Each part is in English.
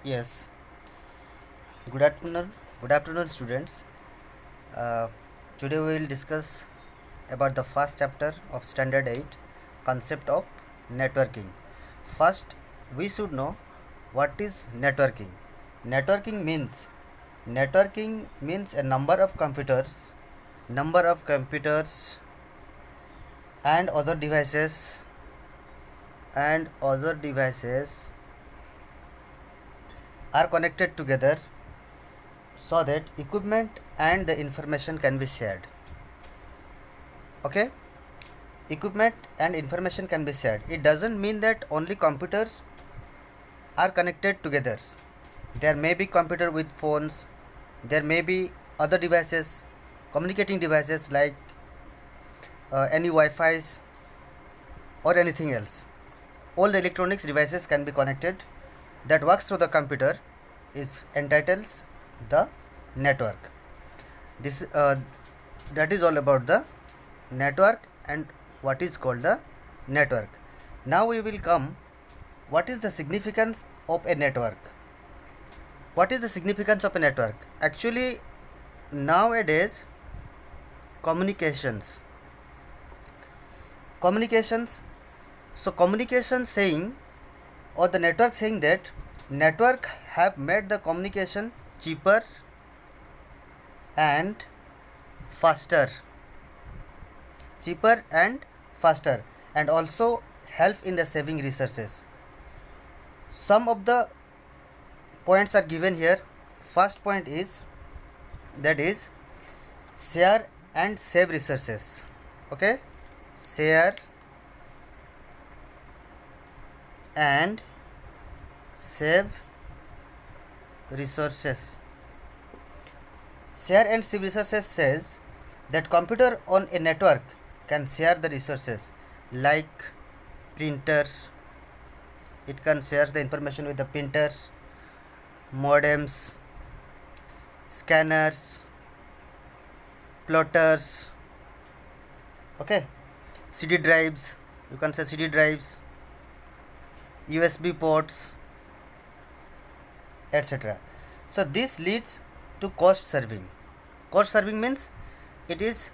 Yes, good afternoon. Good afternoon, students. Uh, Today we will discuss about the first chapter of Standard 8, concept of networking. First, we should know what is networking. Networking means networking means a number of computers and other devices are connected together so that equipment and the information can be shared. Okay, equipment and information can be shared. It doesn't mean that only computers are connected together. There may be computer with phones, there may be other devices, communicating devices like any Wi-Fi's or anything else. All the electronics devices can be connected that works through the computer is entitles the network. This that is all about the network and what is called the network. Now we will come what is the significance of a network. What is the significance of a network? Actually, nowadays communications communications so communication saying or the network saying that network have made the communication cheaper and faster cheaper and faster, and also help in the saving resources. Some of the points are given here. First point is that is share and save resources. Okay, share and save resources. Share and save resources says that computer on a network can share the resources like printers. It can share the information with the printers, modems, scanners, plotters. Okay, CD drives. You can say CD drives, USB ports, etc. So this leads to cost serving. Cost serving means it leads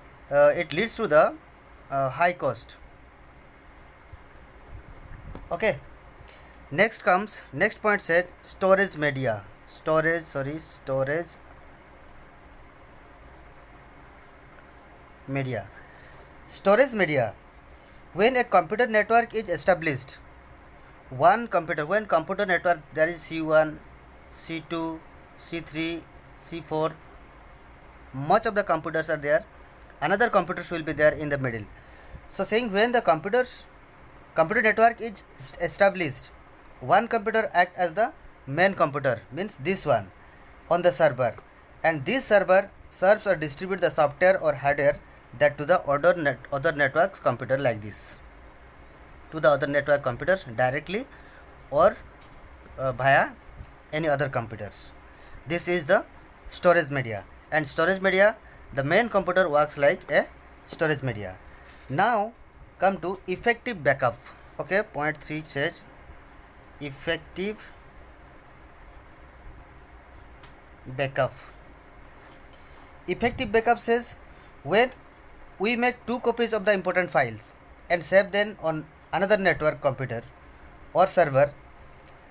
to the high cost. Okay, next point said storage media. Storage media. When a computer network is established, when computer network there is C1, C2, C3, C4, much of the computers are there, another computers will be there in the middle. So saying when the computer network is established, one computer act as the main computer, means this one on the server, and this server serves or distribute the software or hardware that to the other networks computer, like this, to the other network computers directly or via any other computers. This is the storage media, and storage media, the main computer works like a storage media. Now come to effective backup. Okay, point 3 says effective backup. Effective backup says when we make 2 copies of the important files and save them on another network computer or server,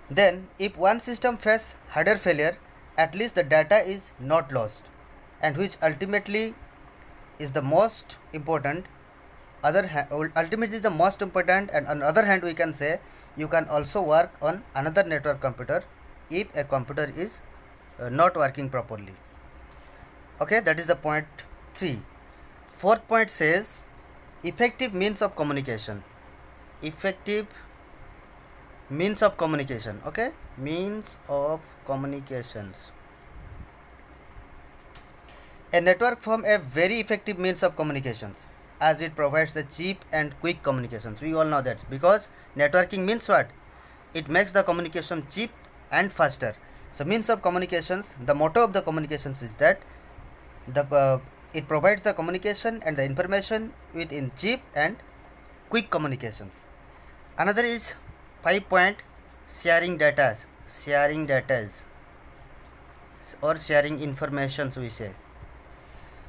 then if one system faces hardware failure, at least the data is not lost, and which ultimately is the most important. Ultimately the most important, and on the other hand we can say you can also work on another network computer if a computer is not working properly. Okay, that is the point 3. Fourth point says effective means of communication. Effective means of communication. Okay, means of communications. A network forms a very effective means of communications as it provides the cheap and quick communications. We all know that, because networking means what? It makes the communication cheap and faster. So means of communications, the motto of the communications is that it provides the communication and the information within cheap and quick communications. Another is 5 point sharing data. sharing data or sharing information, we say.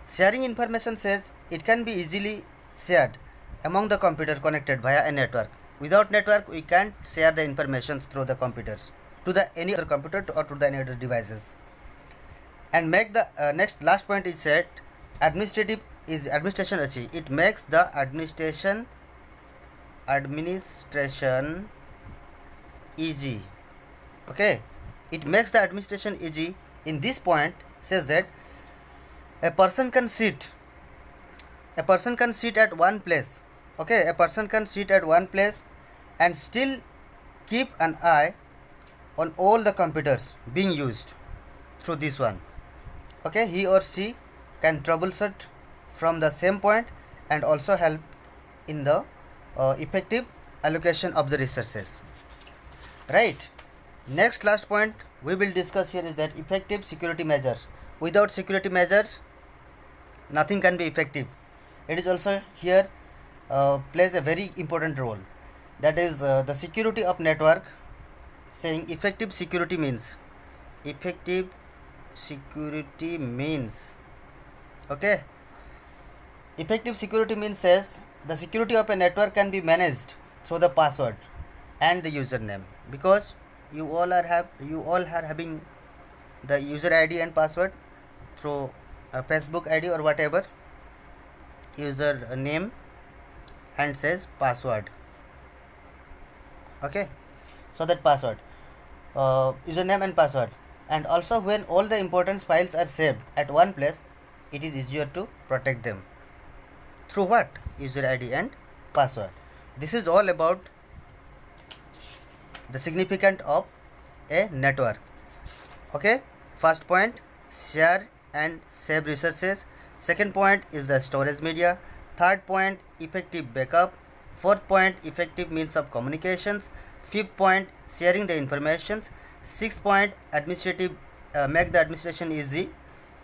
Sharing information says it can be easily shared among the computer connected via a network. Without network, we can't share the information through the computers to the any other computer or to the any other devices. And make the last point is said administration achi. It makes the administration easy. Okay, it makes the administration easy. In this point says that a person can sit at one place. Okay, a person can sit at one place and still keep an eye on all the computers being used through this one. Okay, he or she can troubleshoot from the same point and also help in the effective allocation of the resources. Right. Next last point we will discuss here is that effective security measures. Without security measures, nothing can be effective. It is also here plays a very important role. That is the security of network. Saying effective security means. Okay. Effective security means says the security of a network can be managed through the password and the username, because you all are having the user ID and password through a Facebook ID or whatever user name and says password. Okay, so that password, username and password. And also when all the important files are saved at one place, it is easier to protect them through what? User ID and password. This is all about the significance of a network. Okay, first point, share and save resources. Second point is the storage media. Third point, effective backup. Fourth point, effective means of communications. Fifth point, sharing the informations. Sixth point, administrative make the administration easy.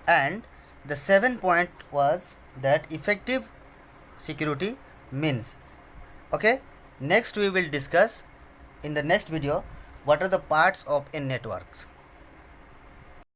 And the seventh point was that effective security means. Okay, next we will discuss in the next video what are the parts of a network.